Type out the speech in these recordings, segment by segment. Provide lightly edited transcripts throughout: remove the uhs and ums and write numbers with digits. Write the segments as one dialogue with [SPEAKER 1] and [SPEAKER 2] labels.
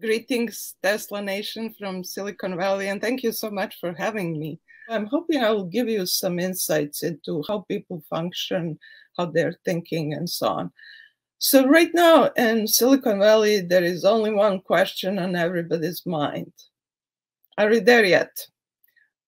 [SPEAKER 1] Greetings, Tesla Nation from Silicon Valley, and thank you so much for having me. I'm hoping I will give you some insights into how people function, how they're thinking, and so on. So right now in Silicon Valley, there is only one question on everybody's mind. Are we there yet?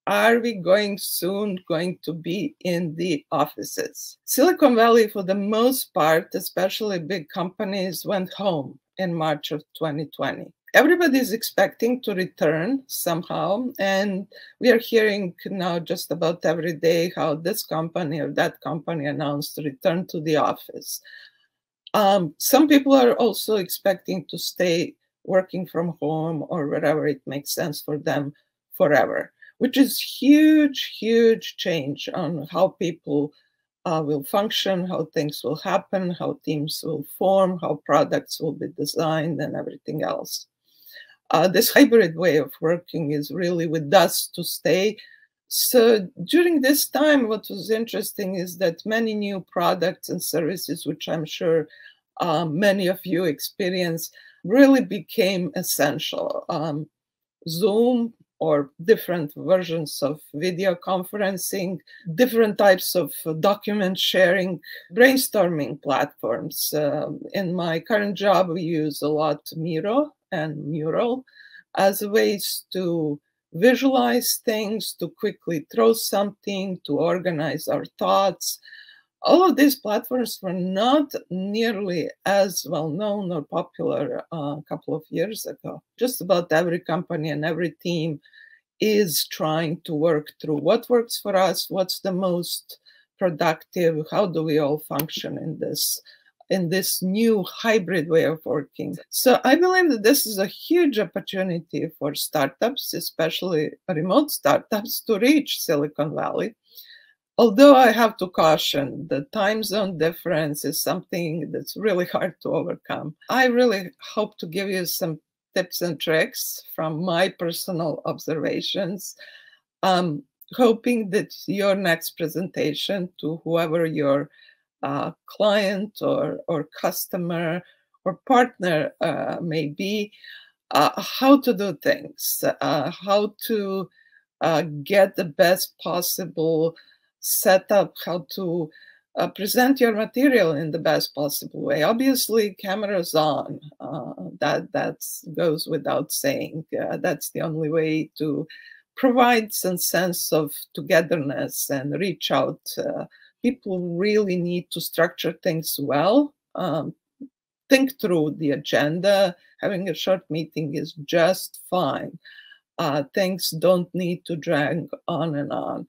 [SPEAKER 1] Are we soon going to be in the offices? Silicon Valley, for the most part, especially big companies, went home in March of 2020. Everybody is expecting to return somehow, and we are hearing now just about every day how this company or that company announced to return to the office. Some people are also expecting to stay working from home or wherever it makes sense for them forever, which is huge, huge change on how people will function, how things will happen, how teams will form, how products will be designed, and everything else. This hybrid way of working is really with us to stay. So during this time, what was interesting is that many new products and services, which I'm sure many of you experience, really became essential. Zoom or different versions of video conferencing, different types of document sharing, brainstorming platforms. In my current job, we use a lot Miro and Mural as ways to visualize things, to quickly throw something, to organize our thoughts. All of these platforms were not nearly as well known or popular a couple of years ago. Just about every company and every team is trying to work through what works for us, what's the most productive, how do we all function in this new hybrid way of working. So I believe that this is a huge opportunity for startups, especially remote startups, to reach Silicon Valley. Although I have to caution, the time zone difference is something that's really hard to overcome. I really hope to give you some tips and tricks from my personal observations, hoping that your next presentation to whoever your client or customer or partner may be, how to do things, how to get the best possible setup, how to present your material in the best possible way. Obviously, cameras on, that goes without saying. That's the only way to provide some sense of togetherness and reach out. People really need to structure things well, think through the agenda. Having a short meeting is just fine. Things don't need to drag on and on.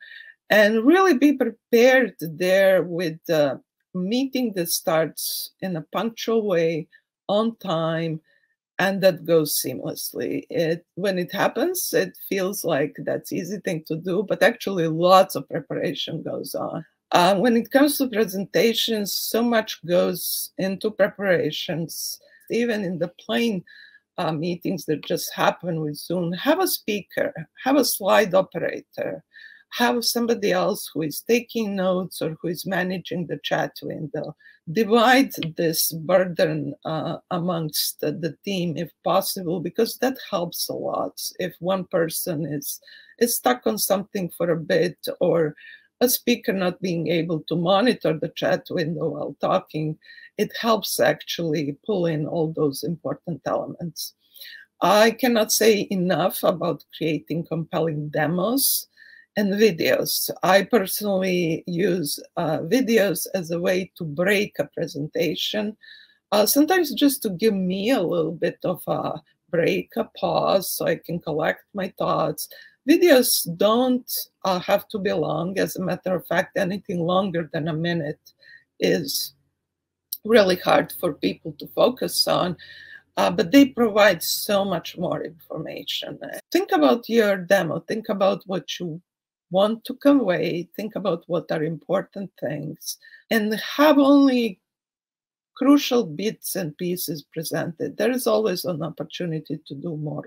[SPEAKER 1] And really be prepared there with a meeting that starts in a punctual way, on time, and that goes seamlessly. When it happens, it feels like that's easy thing to do, but actually lots of preparation goes on. When it comes to presentations, so much goes into preparations. Even in the plain meetings that just happen with Zoom, have a speaker, have a slide operator, have somebody else who is taking notes or who is managing the chat window. Divide this burden amongst the team if possible, because that helps a lot. If one person is stuck on something for a bit, or a speaker not being able to monitor the chat window while talking, it helps actually pull in all those important elements. I cannot say enough about creating compelling demos and videos. I personally use videos as a way to break a presentation, sometimes just to give me a little bit of a break, a pause, so I can collect my thoughts. Videos don't have to be long. As a matter of fact, anything longer than a minute is really hard for people to focus on. But they provide so much more information. Think about your demo. Think about what you want to convey. Think about what are important things, and have only crucial bits and pieces presented. There is always an opportunity to do more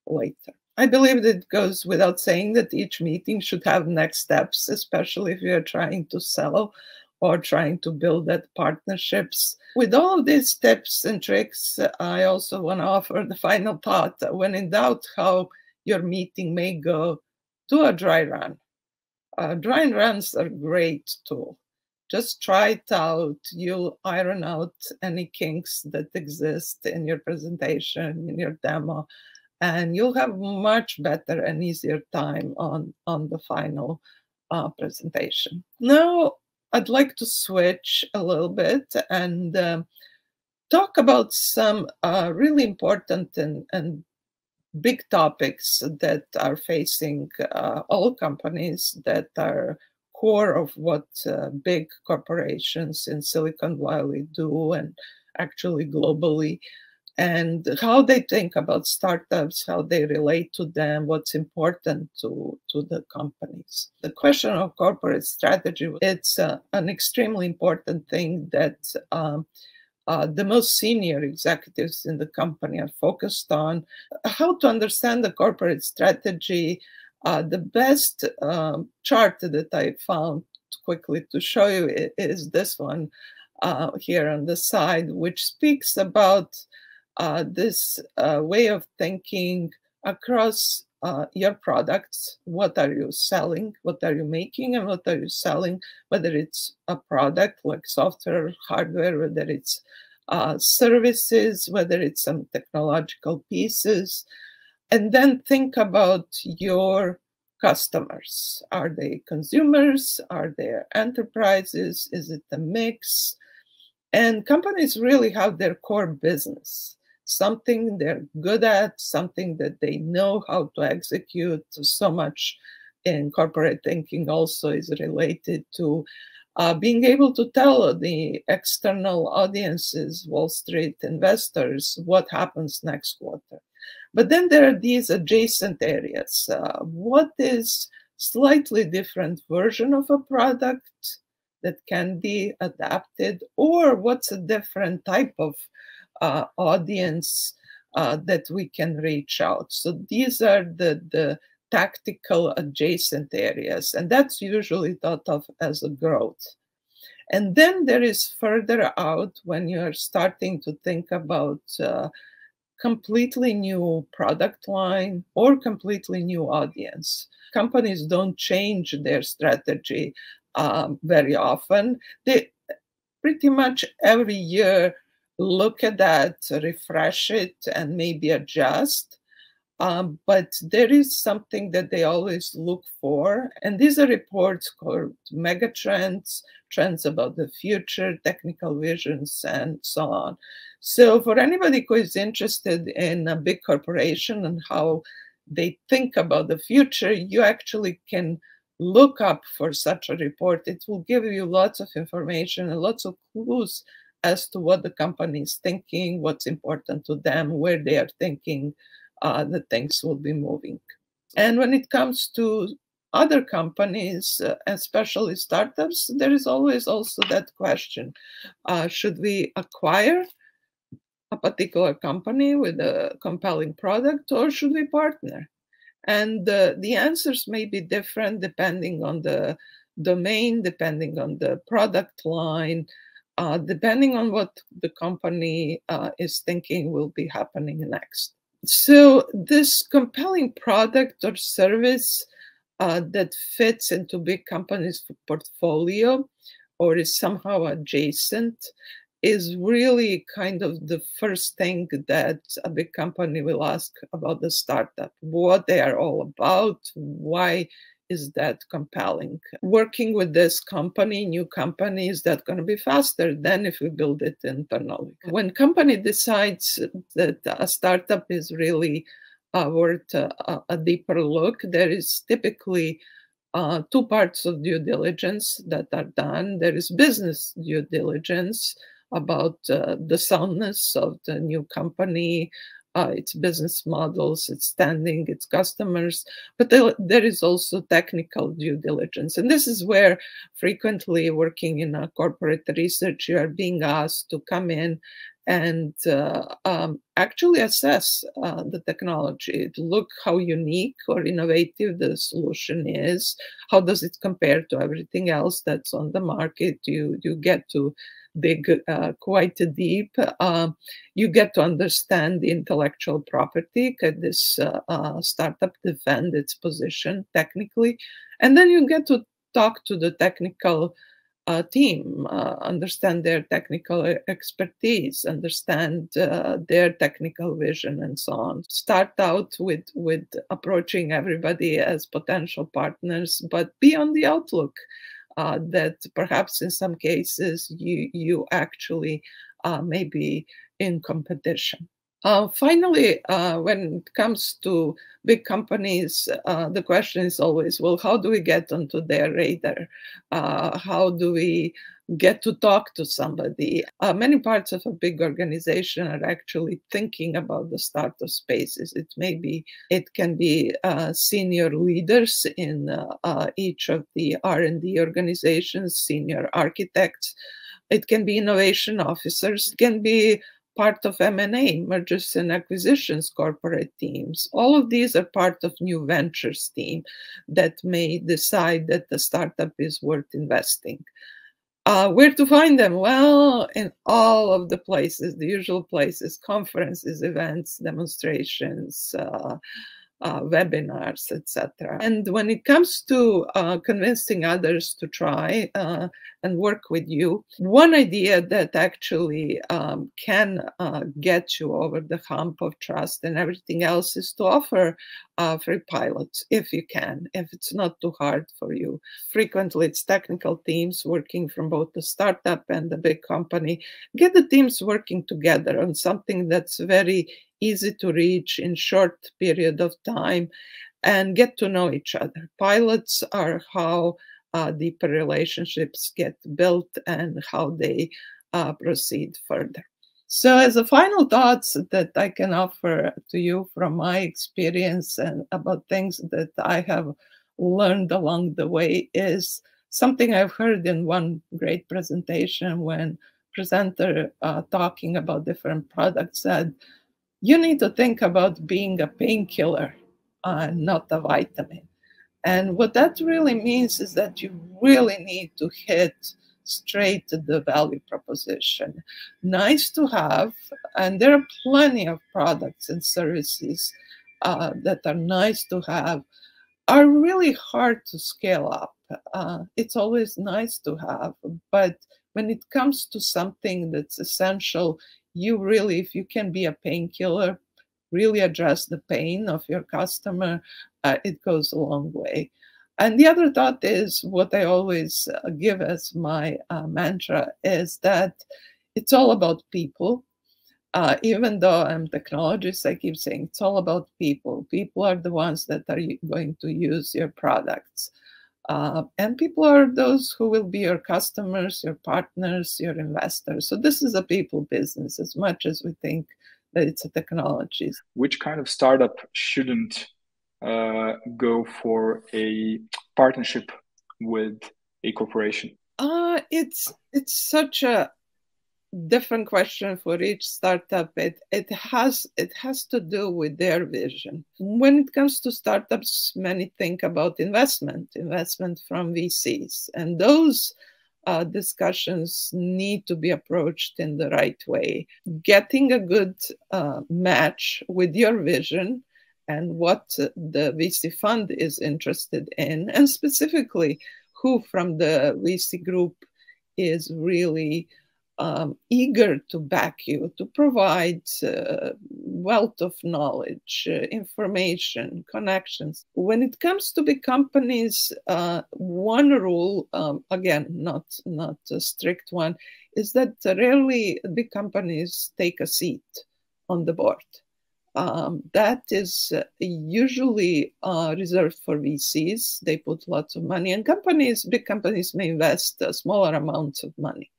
[SPEAKER 1] later. I believe that it goes without saying that each meeting should have next steps, especially if you're trying to sell or trying to build that partnerships. With all of these tips and tricks, I also want to offer the final thought. When in doubt how your meeting may go, do a dry run. Dry runs are a great tool. Just try it out. You'll iron out any kinks that exist in your presentation, in your demo, and you'll have much better and easier time on the final presentation. Now, I'd like to switch a little bit and talk about some really important and big topics that are facing all companies, that are core of what big corporations in Silicon Valley do, and actually globally, and how they think about startups, how they relate to them, what's important to the companies. The question of corporate strategy, it's an extremely important thing that the most senior executives in the company are focused on. How to understand the corporate strategy. The best chart that I found quickly to show you is this one here on the side, which speaks about this way of thinking across your products. What are you selling? What are you making? And what are you selling? Whether it's a product like software, hardware, whether it's services, whether it's some technological pieces. And then think about your customers. Are they consumers? Are they enterprises? Is it a mix? And companies really have their core business, something they're good at, something that they know how to execute. So much in corporate thinking also is related to being able to tell the external audiences, Wall Street investors, what happens next quarter. But then there are these adjacent areas. What is slightly different version of a product that can be adapted, or what's a different type of audience that we can reach out? So these are the tactical adjacent areas, and that's usually thought of as a growth. And then there is further out when you are starting to think about completely new product line or completely new audience. Companies don't change their strategy very often. They pretty much every year look at that, refresh it, and maybe adjust. But there is something that they always look for. And these are reports called megatrends, trends about the future, technical visions, and so on. So for anybody who is interested in a big corporation and how they think about the future, you actually can look up for such a report. It will give you lots of information and lots of clues as to what the company is thinking, what's important to them, where they are thinking that things will be moving. And when it comes to other companies, especially startups, there is always also that question. Should we acquire a particular company with a compelling product, or should we partner? And the answers may be different depending on the domain, depending on the product line, depending on what the company is thinking will be happening next. So this compelling product or service that fits into big companies' portfolio or is somehow adjacent is really kind of the first thing that a big company will ask about the startup, what they are all about, why is that compelling. Working with this company, new company, is that going to be faster than if we build it internally? When company decides that a startup is really worth a deeper look, there is typically two parts of due diligence that are done. There is business due diligence about the soundness of the new company, its business models, its standing, its customers, but there is also technical due diligence. And this is where frequently working in a corporate research, you are being asked to come in and actually assess the technology, to look how unique or innovative the solution is. How does it compare to everything else that's on the market? You get to dig quite deep. You get to understand the intellectual property. Can this startup defend its position technically? And then you get to talk to the technical team, understand their technical expertise, understand their technical vision, and so on. Start out with approaching everybody as potential partners, but be on the outlook that perhaps in some cases you actually may be in competition. Finally, when it comes to big companies, the question is always, well, how do we get onto their radar? How do we get to talk to somebody? Many parts of a big organization are actually thinking about the startup spaces. It can be senior leaders in each of the R&D organizations, senior architects. It can be innovation officers. It can be part of M&A, mergers and acquisitions, corporate teams. All of these are part of new ventures team that may decide that the startup is worth investing. Where to find them? Well, in all of the places, the usual places: conferences, events, demonstrations, webinars, etc. And when it comes to convincing others to try and work with you, one idea that actually can get you over the hump of trust and everything else is to offer free pilots if you can, if it's not too hard for you. Frequently, it's technical teams working from both the startup and the big company. Get the teams working together on something that's very easy to reach in short period of time, and get to know each other. Pilots are how deeper relationships get built and how they proceed further. So as a final thoughts that I can offer to you from my experience and about things that I have learned along the way is something I've heard in one great presentation when presenter talking about different products said, you need to think about being a painkiller, not a vitamin. And what that really means is that you really need to hit straight to the value proposition. Nice to have, and there are plenty of products and services that are nice to have, are really hard to scale up. It's always nice to have, but when it comes to something that's essential, you really, if you can be a painkiller, really address the pain of your customer, it goes a long way. And the other thought is what I always give as my mantra is that it's all about people. Even though I'm a technologist, I keep saying it's all about people. People are the ones that are going to use your products. And people are those who will be your customers, your partners, your investors. So this is a people business as much as we think that it's a technology.
[SPEAKER 2] Which kind of startup shouldn't go for a partnership with a corporation?
[SPEAKER 1] It's such a different question for each startup. It has to do with their vision. When it comes to startups, many think about investment from VCs, and those discussions need to be approached in the right way. Getting a good match with your vision and what the VC fund is interested in, and specifically who from the VC group is really eager to back you, to provide wealth of knowledge, information, connections. When it comes to big companies, one rule, again, not a strict one, is that rarely big companies take a seat on the board. That is usually reserved for VCs. They put lots of money, and big companies may invest smaller amounts of money.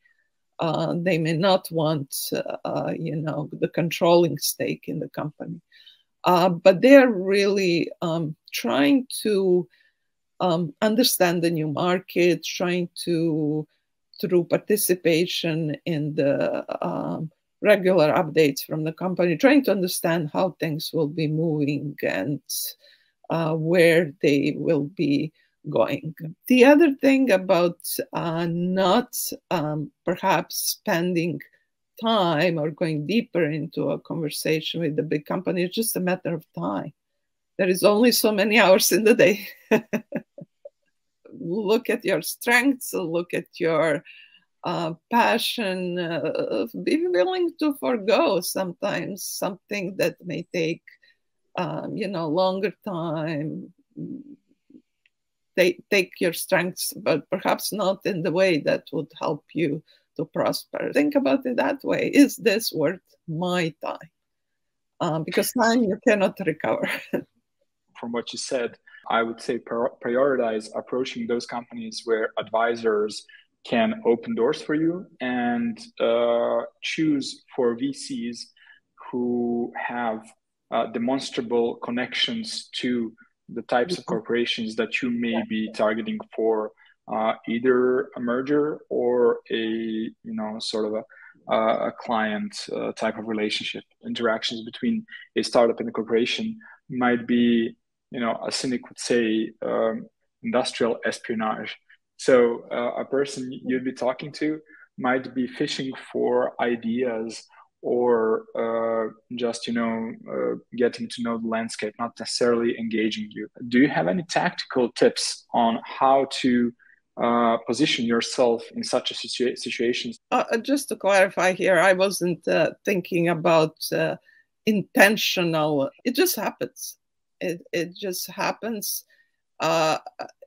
[SPEAKER 1] They may not want, the controlling stake in the company. But they're really trying to understand the new market, trying to, through participation in the regular updates from the company, trying to understand how things will be moving and where they will be going. The other thing about not perhaps spending time or going deeper into a conversation with the big company, it's just a matter of time. There is only so many hours in the day. Look at your strengths, look at your passion, be willing to forego sometimes something that may take longer time. Take your strengths, but perhaps not in the way that would help you to prosper. Think about it that way. Is this worth my time? Because time you cannot recover.
[SPEAKER 2] From what you said, I would say prioritize approaching those companies where advisors can open doors for you, and choose for VCs who have demonstrable connections to the types of corporations that you may be targeting for either a merger or a sort of a client type of relationship. Interactions between a startup and a corporation might be, a cynic would say, industrial espionage. So a person you'd be talking to might be fishing for ideas or just getting to know the landscape, not necessarily engaging you. Do you have any tactical tips on how to position yourself in such a situation?
[SPEAKER 1] Just to clarify here, I wasn't thinking about intentional. It just happens. It just happens.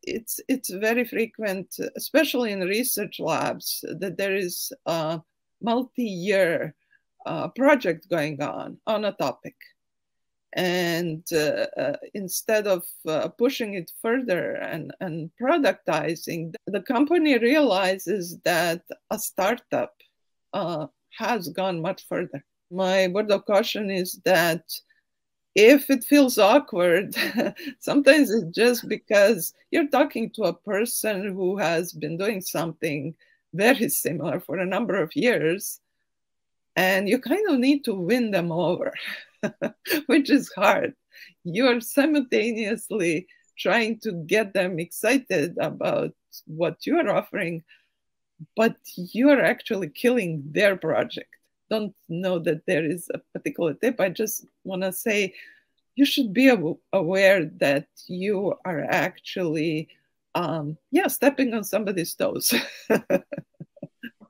[SPEAKER 1] It's very frequent, especially in research labs, that there is a multi-year project going on a topic. And instead of pushing it further and productizing, the company realizes that a startup has gone much further. My word of caution is that if it feels awkward, sometimes it's just because you're talking to a person who has been doing something very similar for a number of years, and you kind of need to win them over, which is hard. You're simultaneously trying to get them excited about what you're offering, but you're actually killing their project. Don't know that there is a particular tip. I just want to say you should be aware that you are actually, stepping on somebody's toes.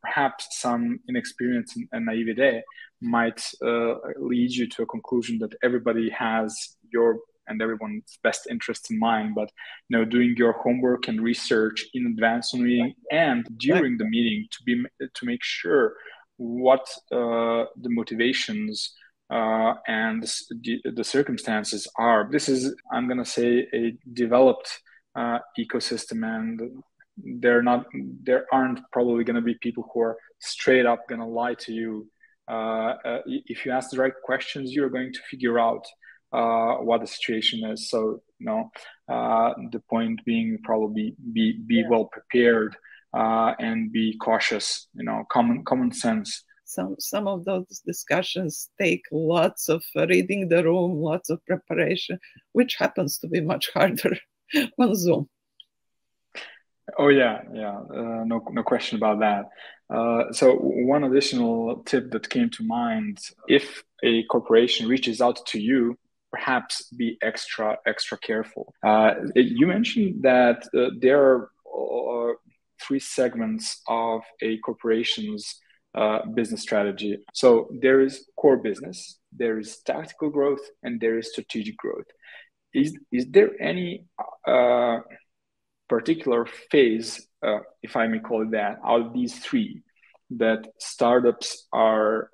[SPEAKER 2] Perhaps some inexperience and naivete might lead you to a conclusion that everybody has your and everyone's best interest in mind, but doing your homework and research in advance of the meeting and during the meeting to make sure what the motivations and the circumstances are. This is, I'm going to say, a developed ecosystem, and there aren't probably going to be people who are straight up going to lie to you. If you ask the right questions, you're going to figure out what the situation is. So the point being, probably be well prepared and be cautious. Common sense.
[SPEAKER 1] Some of those discussions take lots of reading the room, lots of preparation, which happens to be much harder on Zoom.
[SPEAKER 2] Oh yeah, no question about that. So one additional tip that came to mind: if a corporation reaches out to you, perhaps be extra careful. You mentioned that there are three segments of a corporation's business strategy. So there is core business, there is tactical growth, and there is strategic growth. Is there any particular phase, if I may call it that, out of these three, that startups are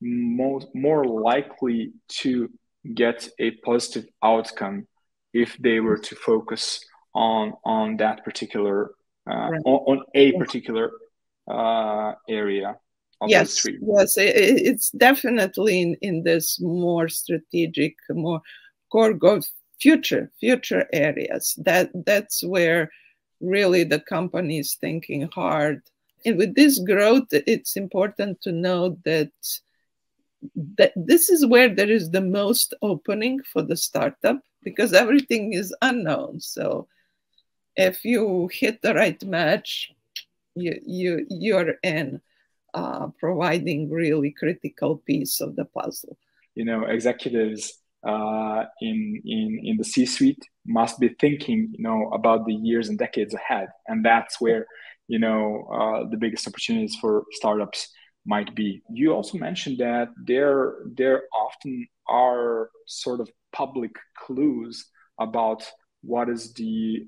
[SPEAKER 2] more likely to get a positive outcome if they were to focus on that particular
[SPEAKER 1] right.
[SPEAKER 2] on a particular area of those three?
[SPEAKER 1] Yes, it's definitely in this more strategic, more core growth, future areas. That's where really the company is thinking hard. And with this growth, it's important to know that this is where there is the most opening for the startup, because everything is unknown. So if you hit the right match, you're in providing really critical piece of the puzzle.
[SPEAKER 2] You know, executives in the C-suite must be thinking, you know, about the years and decades ahead, and that's where, you know, the biggest opportunities for startups might be. You also mentioned that there often are sort of public clues about what is the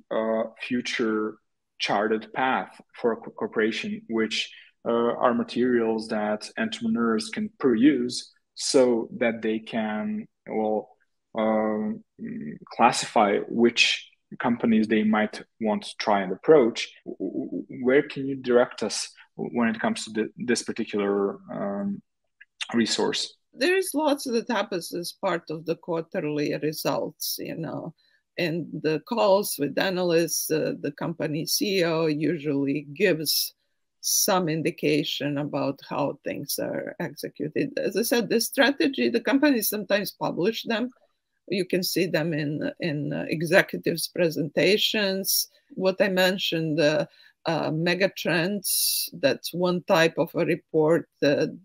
[SPEAKER 2] future charted path for a corporation, which are materials that entrepreneurs can peruse so that they can, well, classify which companies they might want to try and approach. Where can you direct us when it comes to this particular resource?
[SPEAKER 1] There is lots that happens as part of the quarterly results, you know, and the calls with analysts. The company CEO usually gives some indication about how things are executed. As I said, the strategy, the companies sometimes publish them. You can see them in executives' presentations. What I mentioned, mega trends, that's one type of a report that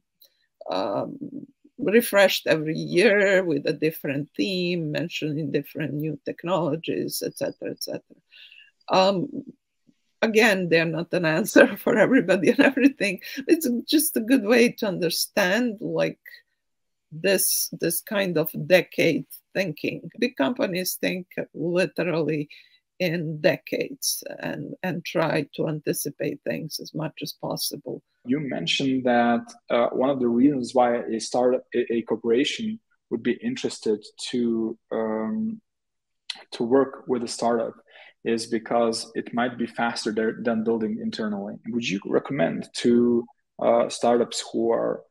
[SPEAKER 1] refreshed every year with a different theme, mentioning different new technologies, etc., etc. Again, they're not an answer for everybody and everything. It's just a good way to understand, like, this kind of decade thinking. Big companies think literally in decades and try to anticipate things as much as possible.
[SPEAKER 2] You mentioned that one of the reasons why a corporation would be interested to work with a startup is because it might be faster than building internally. Would you recommend to startups who are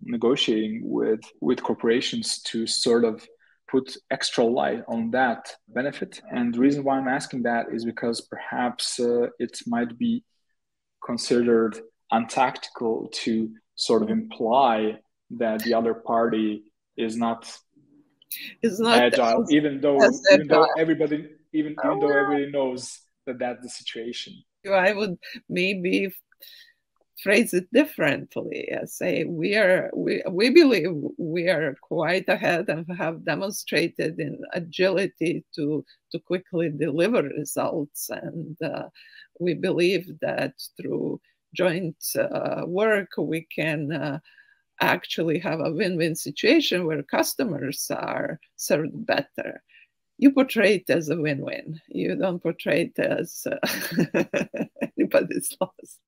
[SPEAKER 2] negotiating with corporations to sort of put extra light on that benefit? And the reason why I'm asking that is because perhaps it might be considered untactical to sort of imply that the other party is not agile, even though everybody knows that that's the situation.
[SPEAKER 1] I would maybe phrase it differently. I say we believe we are quite ahead and have demonstrated in agility to quickly deliver results, and we believe that through joint work we can actually have a win-win situation where customers are served better. You portray it as a win-win. You don't portray it as anybody's loss.